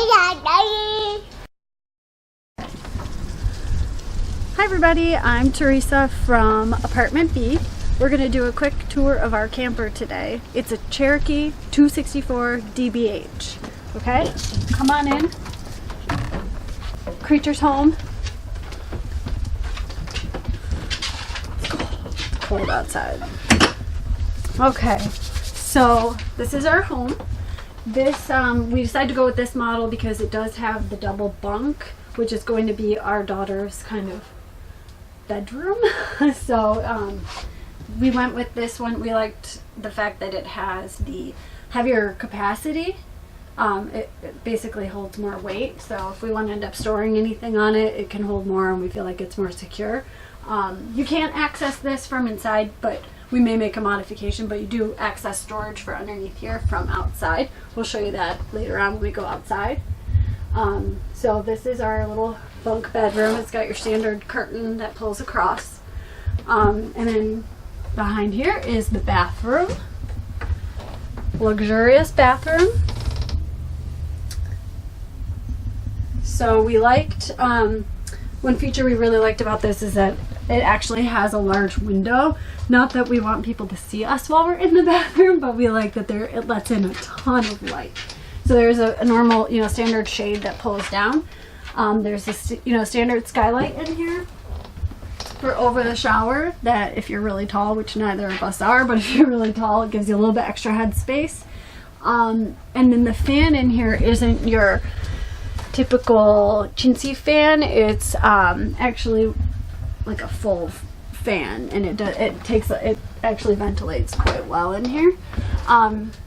Hi everybody, I'm Teresa from Apartment B. We're going to do a quick tour of our camper today. It's a Cherokee 264 DBH. Okay, come on in. Creature's home. It's cold outside. Okay, so this is our home. This we decided to go with this model because it does have the double bunk, which is going to be our daughter's kind of bedroom. So we went with this one. We liked the fact that it has the heavier capacity. It basically holds more weight, so if we want to end up storing anything on it, it can hold more and we feel like it's more secure. You can't access this from inside, but we may make a modification, but you do access storage for underneath here from outside. We'll show you that later on when we go outside. So this is our little bunk bedroom. It's got your standard curtain that pulls across. And then behind here is the bathroom. Luxurious bathroom. So we liked, one feature we really liked about this is that it actually has a large window. Not that we want people to see us while we're in the bathroom, but we like that it lets in a ton of light. So there's a normal, standard shade that pulls down. There's a, standard skylight in here for over the shower that if you're really tall, which neither of us are, but if you're really tall, it gives you a little bit extra head space. And then the fan in here isn't your typical chintzy fan. It's actually like a full fan, and it actually ventilates quite well in here.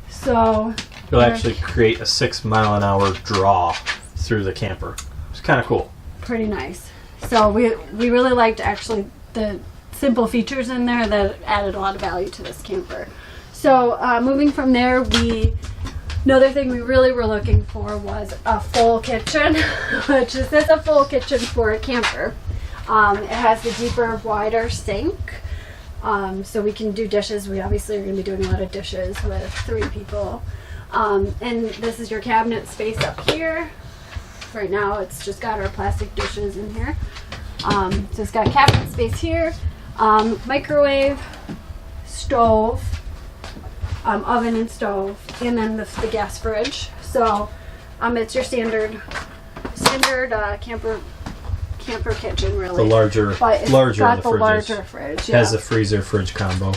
So it'll actually create a 6 mile an hour draw through the camper. It's kind of cool. Pretty nice. So we really liked actually the simple features in there that added a lot of value to this camper. So moving from there, another thing we really were looking for was a full kitchen, which is a full kitchen for a camper. It has the deeper, wider sink, so we can do dishes. We obviously are going to be doing a lot of dishes with 3 people. And this is your cabinet space up here. Right now it's just got our plastic dishes in here. So it's got cabinet space here, microwave, stove, oven and stove, and then the gas fridge. So it's your standard camper kitchen, really. The larger got the larger fridge. Yeah. Has the freezer fridge combo.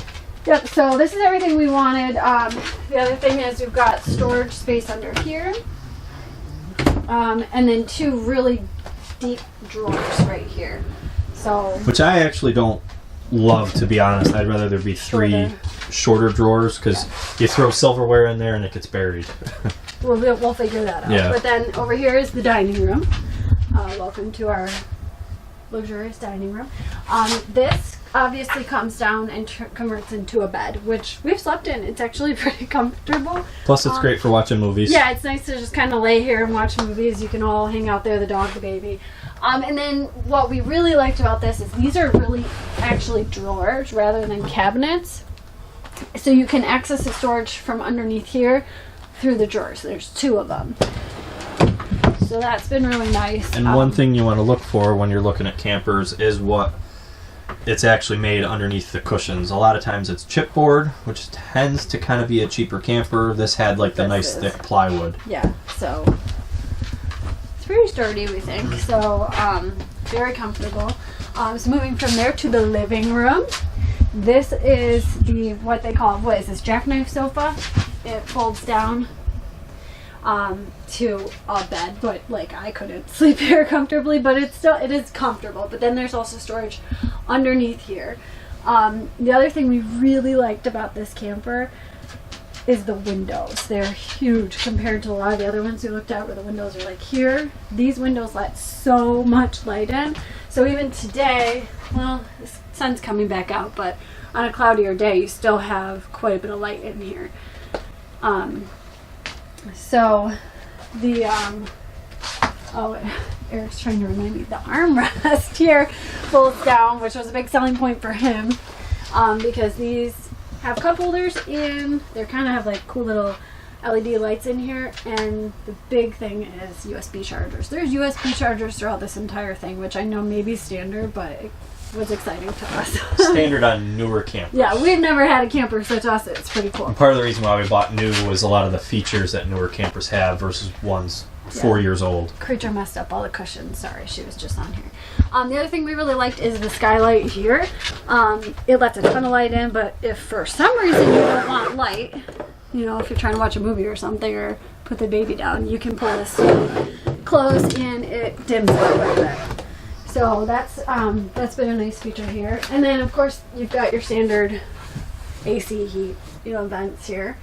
Yep. So this is everything we wanted. The other thing is we've got storage space under here, and then 2 really deep drawers right here. So which I actually don't love, to be honest. I'd rather there be 3 shorter drawers because you throw silverware in there and it gets buried. We'll figure that out. Yeah. But then over here is the dining room. Welcome to our luxurious dining room. This obviously comes down and converts into a bed, which we've slept in. It's actually pretty comfortable. Plus it's great for watching movies. Yeah, it's nice to just kind of lay here and watch movies. You can all hang out there, the dog, the baby. And then what we really liked about this is these are really actually drawers rather than cabinets. So you can access the storage from underneath here through the drawers. There's 2 of them. So that's been really nice. And one thing you want to look for when you're looking at campers is what it's actually made underneath the cushions. A lot of times it's chipboard, which tends to kind of be a cheaper camper. This had like the nice thick plywood. Yeah, so it's very sturdy, we think. So very comfortable. So moving from there to the living room. This is what is this, jackknife sofa. It folds down to a bed, but I couldn't sleep here comfortably, but it is comfortable. But then there's also storage underneath here. The other thing we really liked about this camper is the windows. They're huge compared to a lot of the other ones we looked at where the windows are here. These windows let so much light in. So even today, well, the sun's coming back out, but on a cloudier day you still have quite a bit of light in here. So the Eric's trying to remind me, the armrest here folds down, which was a big selling point for him, because these have cup holders in. They kind of have cool little LED lights in here, and the big thing is USB chargers. There's USB chargers throughout this entire thing, which I know may be standard, but it was exciting to us. Standard on newer campers. Yeah, we've never had a camper, so to us it's pretty cool. And part of the reason why we bought new was a lot of the features that newer campers have versus ones 4 years old. Creature messed up all the cushions. Sorry, she was just on here. The other thing we really liked is the skylight here. It lets a ton of light in, but if for some reason you don't want light, you know, if you're trying to watch a movie or something or put the baby down, you can pull this closed and it dims it a little bit. So that's been a nice feature here. And then of course you've got your standard AC heat, vents here.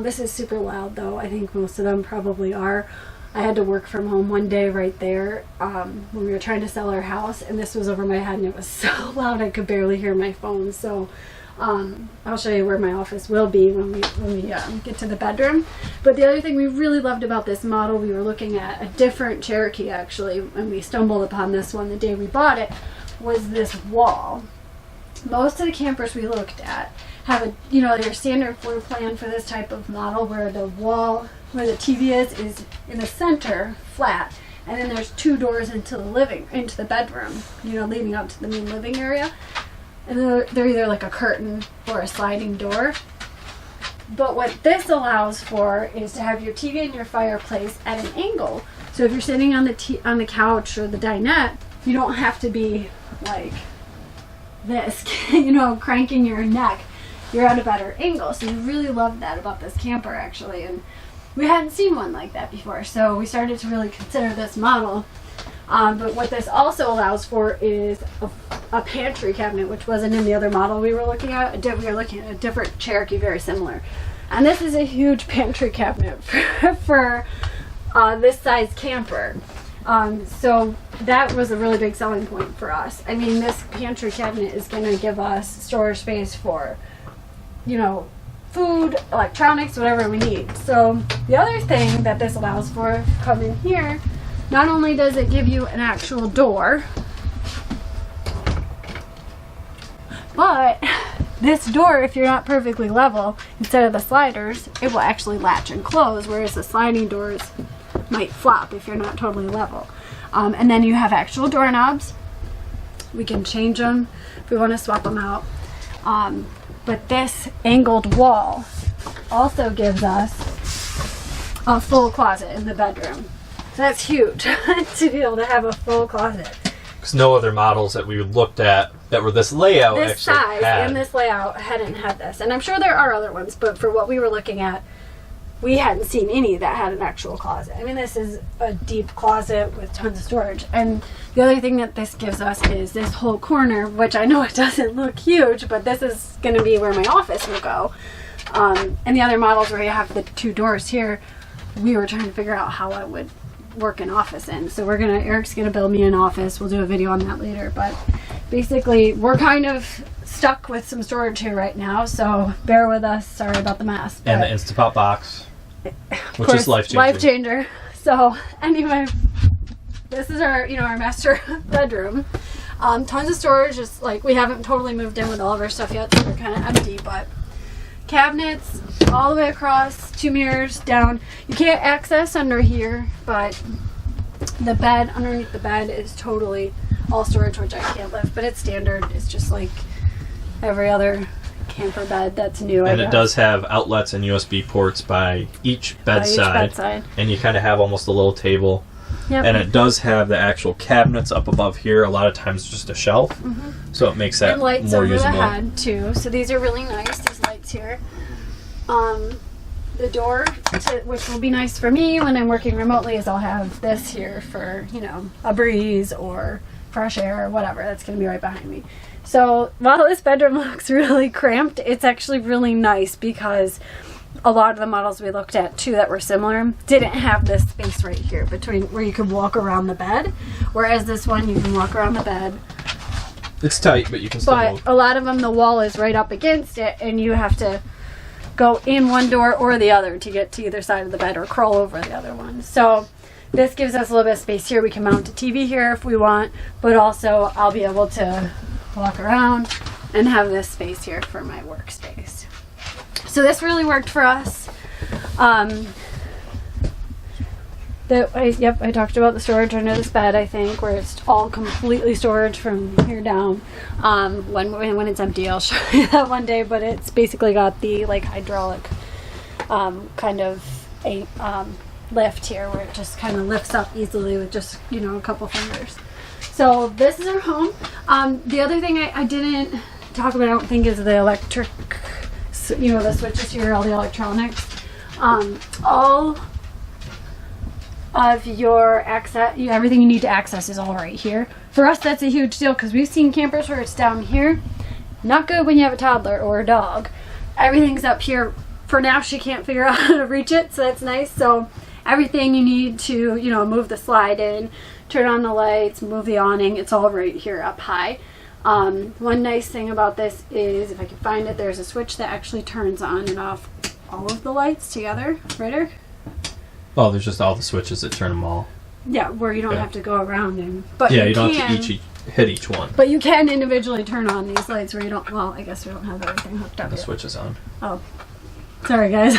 This is super loud though. I think most of them probably are. I had to work from home one day right there when we were trying to sell our house, and this was over my head and it was so loud I could barely hear my phone. So I'll show you where my office will be when we get to the bedroom. But the other thing we really loved about this model, we were looking at a different Cherokee actually, and we stumbled upon this one the day we bought it, was this wall. Most of the campers we looked at have your standard floor plan for this type of model where the wall where the TV is in the center flat, and then there's 2 doors into the bedroom, leading up to the main living area. And they're either like a curtain or a sliding door. But what this allows for is to have your TV and your fireplace at an angle. So if you're sitting on the couch or the dinette, you don't have to be like this, cranking your neck. You're at a better angle. So we really loved that about this camper actually, and we hadn't seen one like that before. So we started to really consider this model. But what this also allows for is a pantry cabinet, which wasn't in the other model we were looking at. We were looking at a different Cherokee, very similar. And this is a huge pantry cabinet for this size camper. So that was a really big selling point for us. I mean, this pantry cabinet is going to give us storage space for, food, electronics, whatever we need. So the other thing that this allows for, come in here, not only does it give you an actual door, but this door, if you're not perfectly level, instead of the sliders, it will actually latch and close, whereas the sliding doors might flop if you're not totally level. And then you have actual doorknobs. We can change them if we want to swap them out. But this angled wall also gives us a full closet in the bedroom. So that's huge to be able to have a full closet. Because no other models that we looked at that were this layout this actually size had. and this layout hadn't had this. And I'm sure there are other ones, but for what we were looking at, we hadn't seen any that had an actual closet. I mean, this is a deep closet with tons of storage. And the other thing that this gives us is this whole corner, which I know it doesn't look huge, but this is going to be where my office will go. And the other models where you have the 2 doors here, we were trying to figure out how I would work an office in. So Eric's gonna build me an office. We'll do a video on that later, but basically we're kind of stuck with some storage here right now, so bear with us. Sorry about the mess. And the Instapot box, which is life-changing. Life changer. So anyway, this is our master bedroom. Tons of storage. Just like we haven't totally moved in with all of our stuff yet, so we're kind of empty, but cabinets all the way across, 2 mirrors down. You can't access under here, but the bed, underneath the bed, is totally all storage, which I can't lift, but it's standard. It's just like every other camper bed that's new. And it does have outlets and USB ports by each bedside. And you kind of have almost a little table. Yep. And it does have the actual cabinets up above here. A lot of times just a shelf. So it makes that and lights more over usable. the head too. So these are really nice, these lights here. The door, which will be nice for me when I'm working remotely, is I'll have this here for, a breeze or fresh air or whatever. That's going to be right behind me. So while this bedroom looks really cramped, it's actually really nice because a lot of the models we looked at too that were similar didn't have this space right here between where you could walk around the bed, whereas this one you can walk around the bed. It's tight, but you can still But move. a lot of them, the wall is right up against it, and you have to go in one door or the other to get to either side of the bed or crawl over the other one. So this gives us a little bit of space here. We can mount a TV here if we want, but also I'll be able to walk around and have this space here for my workspace. So this really worked for us. I talked about the storage under this bed, I think, where it's all completely storage from here down. When it's empty, I'll show you that one day, but it's basically got the like hydraulic kind of a lift here where it just kind of lifts up easily with just, you know, a couple fingers. So this is our home. The other thing I didn't talk about, I don't think, is the electric, you know, the switches here, all the electronics. All of your access, everything you need to access is all right here. For us, that's a huge deal because we've seen campers where it's down here. Not good when you have a toddler or a dog. Everything's up here. For now, she can't figure out how to reach it, so that's nice. So everything you need to, you know, move the slide in, turn on the lights, move the awning, it's all right here up high. One nice thing about this is, if I can find it, there's a switch that actually turns on and off all of the lights together. Right, Eric? Oh, there's just all the switches that turn them all. Yeah, where you don't have to go around and. But yeah, you don't have to hit each one. But you can individually turn on these lights where you don't. Well, I guess we don't have everything hooked up. The yet. switch is on. Oh, sorry guys.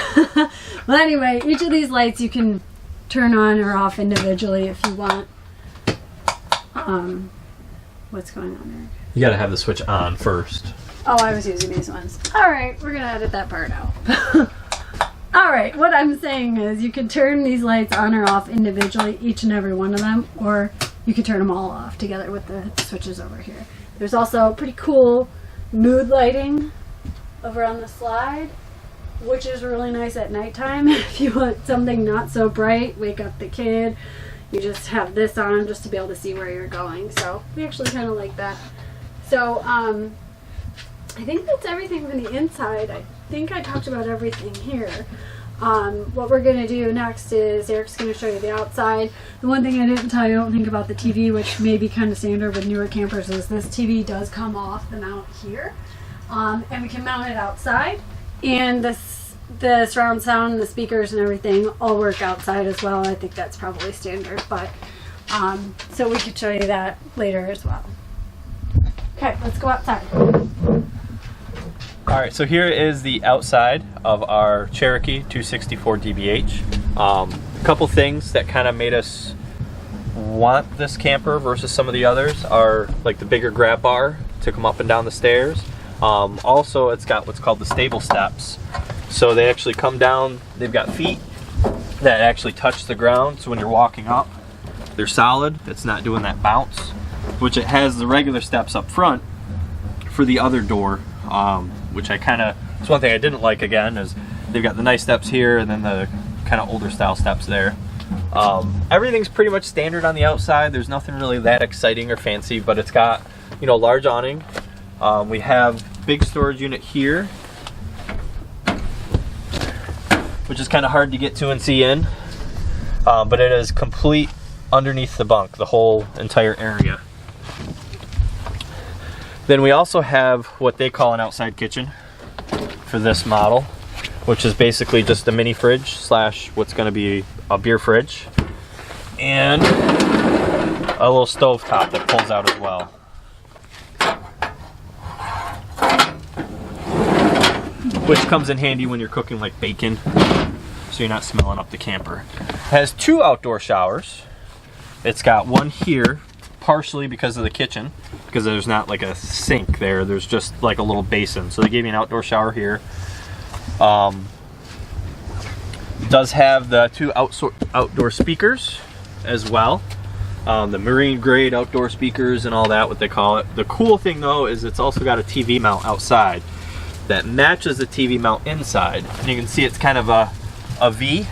Well, anyway, each of these lights you can turn on or off individually if you want. What's going on there? You got to have the switch on first. Oh, I was using these ones. All right, we're gonna edit that part out. All right, what I'm saying is you can turn these lights on or off individually, each and every one of them, or you can turn them all off together with the switches over here. There's also pretty cool mood lighting over on the slide, which is really nice at nighttime. If you want something not so bright, wake up the kid, you just have this on just to be able to see where you're going. So we actually kind of like that. So I think that's everything from the inside. I think I talked about everything here. What we're going to do next is Eric's going to show you the outside. The one thing I didn't tell you, I don't think, about the TV, which may be kind of standard with newer campers, is this TV does come off the mount here. And we can mount it outside. And the surround sound, the speakers and everything all work outside as well. I think that's probably standard. But so we could show you that later as well. Okay, let's go outside. Alright, so here is the outside of our Cherokee 264 DBH. A couple things that kind of made us want this camper versus some of the others are like the bigger grab bar to come up and down the stairs. Also, it's got what's called the stable steps. So they actually come down, they've got feet that actually touch the ground, so when you're walking up, they're solid, it's not doing that bounce. Which it has the regular steps up front for the other door, which I kind of, it's one thing I didn't like again, is they've got the nice steps here and then the kind of older style steps there. Everything's pretty much standard on the outside. There's nothing really that exciting or fancy, but it's got, you know, large awning. We have big storage unit here, which is kind of hard to get to and see in, but it is complete underneath the bunk, the whole entire area. Then we also have what they call an outside kitchen for this model, which is basically just a mini fridge slash what's going to be a beer fridge, and a little stove top that pulls out as well. Which comes in handy when you're cooking like bacon, so you're not smelling up the camper. It has 2 outdoor showers. It's got one here, partially because of the kitchen, because there's not like a sink there, there's just like a little basin. So they gave me an outdoor shower here. Does have the 2 outdoor speakers as well. The marine grade outdoor speakers and all that, what they call it. The cool thing though is it's also got a TV mount outside that matches the TV mount inside. And you can see it's kind of a V.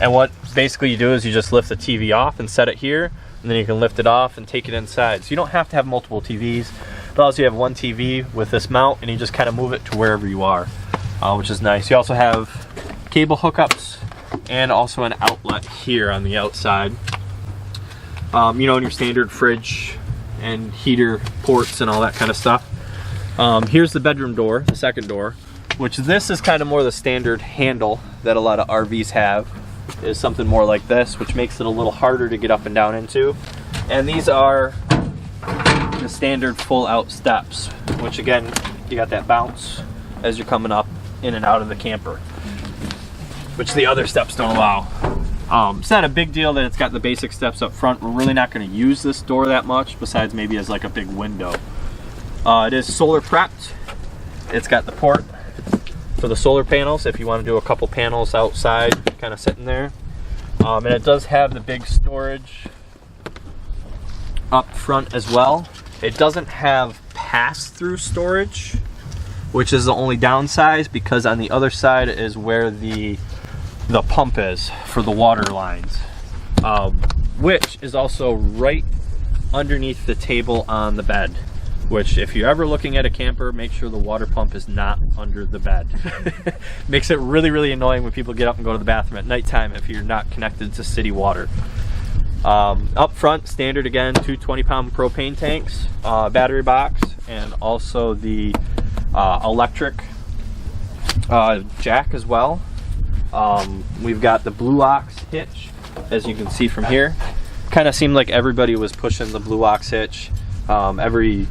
And what basically you do is you just lift the TV off and set it here, and then you can lift it off and take it inside. So you don't have to have multiple TVs. It allows you to have one TV with this mount, and you just kind of move it to wherever you are, which is nice. You also have cable hookups and also an outlet here on the outside. You know, in your standard fridge and heater ports and all that kind of stuff. Here's the bedroom door, the second door, which this is kind of more the standard handle that a lot of RVs have. Is something more like this, which makes it a little harder to get up and down into. And these are the standard full out steps, which again, you got that bounce as you're coming up in and out of the camper. which the other steps don't allow. It's not a big deal that it's got the basic steps up front. We're really not going to use this door that much, besides maybe as like a big window. It is solar prepped. It's got the port for the solar panels if you want to do a couple panels outside kind of sitting there. And it does have the big storage up front as well. It doesn't have pass-through storage, which is the only downside, because on the other side is where the pump is for the water lines, which is also right underneath the table on the bed, which if you're ever looking at a camper, make sure the water pump is not under the bed. Makes it really, really annoying when people get up and go to the bathroom at nighttime if you're not connected to city water. Up front, standard again, 2 20-pound propane tanks, battery box, and also the electric jack as well. We've got the Blue Ox hitch, as you can see from here. Kind of seemed like everybody was pushing the Blue Ox hitch. Every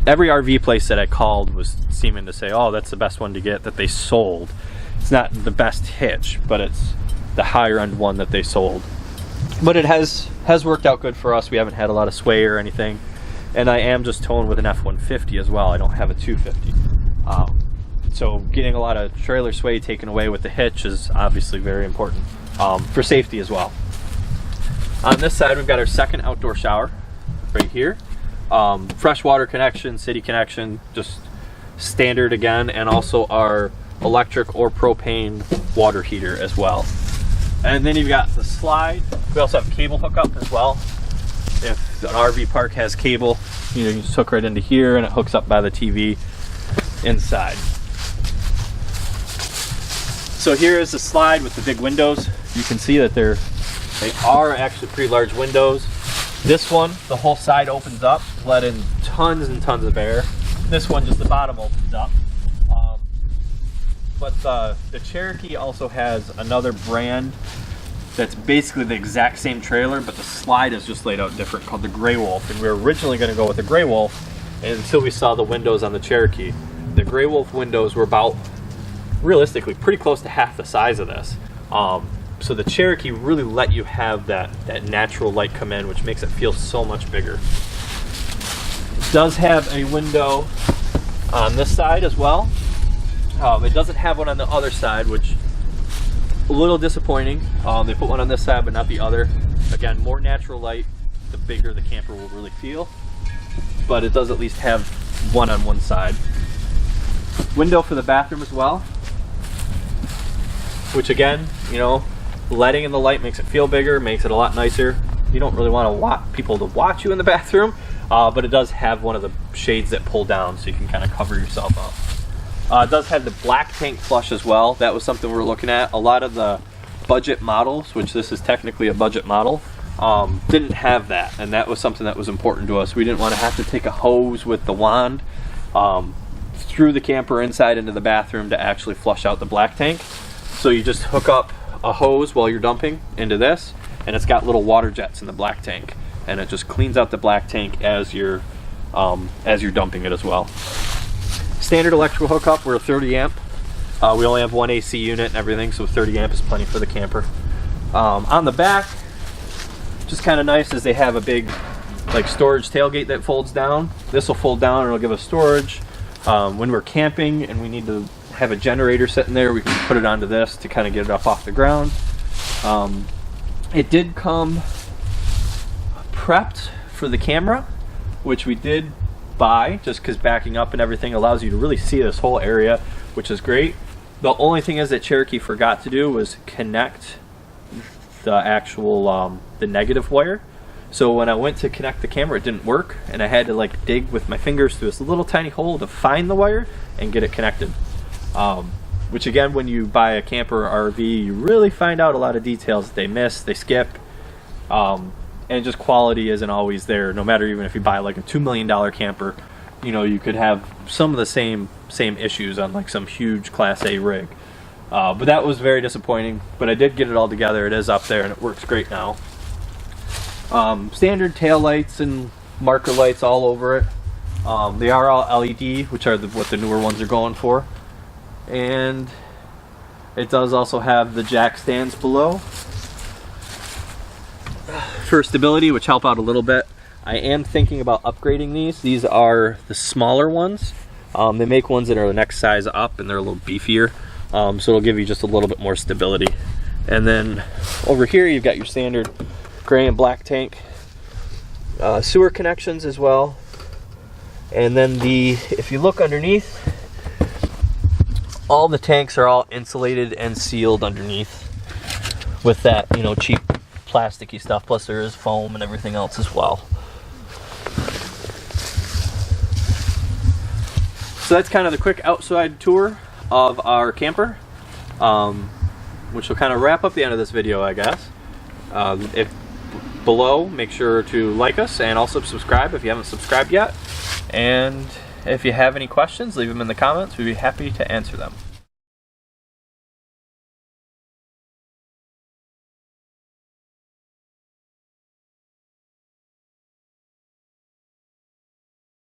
RV place that I called was seeming to say, oh, that's the best one to get that they sold. It's not the best hitch, but it's the higher end one that they sold. But it has worked out good for us. We haven't had a lot of sway or anything. And I am just towing with an F-150 as well. I don't have a 250. So getting a lot of trailer sway taken away with the hitch is obviously very important for safety as well. On this side, we've got our second outdoor shower right here. Freshwater connection, city connection, just standard again, and also our electric or propane water heater as well. And then you've got the slide. We also have cable hookup as well. If an RV park has cable, you just hook right into here and it hooks up by the TV inside. So here is the slide with the big windows. You can see that they are actually pretty large windows. This one, the whole side opens up, let in tons and tons of air. This one, just the bottom opens up. But the Cherokee also has another brand that's basically the exact same trailer, but the slide is just laid out different, called the Grey Wolf. And we were originally going to go with the Grey Wolf until we saw the windows on the Cherokee. The Grey Wolf windows were about, realistically, pretty close to half the size of this. So the Cherokee really let you have that natural light come in, which makes it feel so much bigger. It does have a window on this side as well. It doesn't have one on the other side, which a little disappointing. They put one on this side but not the other. Again, more natural light, the bigger the camper will really feel. But it does at least have one on one side. Window for the bathroom as well, which again, letting in the light makes it feel bigger, makes it a lot nicer. You don't really want people to watch you in the bathroom, but it does have one of the shades that pull down so you can kind of cover yourself up. It does have the black tank flush as well. That was something we were looking at. A lot of the budget models, which this is technically a budget model, didn't have that, and that was something that was important to us. We didn't want to have to take a hose with the wand through the camper inside into the bathroom to actually flush out the black tank. So you just hook up a hose while you're dumping into this, and it's got little water jets in the black tank, and it just cleans out the black tank as you're dumping it as well. Standard electrical hookup, we're a 30 amp. We only have one AC unit and everything, so 30 amp is plenty for the camper. On the back, just kind of nice, is they have a big storage tailgate that folds down. This will fold down and it'll give us storage. When we're camping and we need to have a generator sitting there, we can put it onto this to kind of get it up off the ground. It did come prepped for the camera, which we did buy just because backing up and everything allows you to really see this whole area, which is great. The only thing is that Cherokee forgot to do was connect the actual the negative wire. So when I went to connect the camera, it didn't work, and I had to dig with my fingers through this little tiny hole to find the wire and get it connected. Which again, when you buy a camper or RV, you really find out a lot of details that they miss, they skip, and just quality isn't always there. No matter, even if you buy a $2 million camper, you could have some of the same issues on some huge Class A rig. But that was very disappointing. But I did get it all together. It is up there and it works great now. Standard tail lights and marker lights all over it. They are all LED, which are what the newer ones are going for. And It does also have the jack stands below for stability, which help out a little bit. I am thinking about upgrading these. These are the smaller ones. They make ones that are the next size up, and they're a little beefier, so it'll give you just a little bit more stability. And then over here you've got your standard gray and black tank, sewer connections as well. And then if you look underneath, all the tanks are all insulated and sealed underneath with that, you know, cheap plasticky stuff. Plus there is foam and everything else as well. So that's kind of the quick outside tour of our camper, which will kind of wrap up the end of this video, I guess. If below, make sure to like us and also subscribe if you haven't subscribed yet. And if you have any questions, leave them in the comments. We'd be happy to answer them.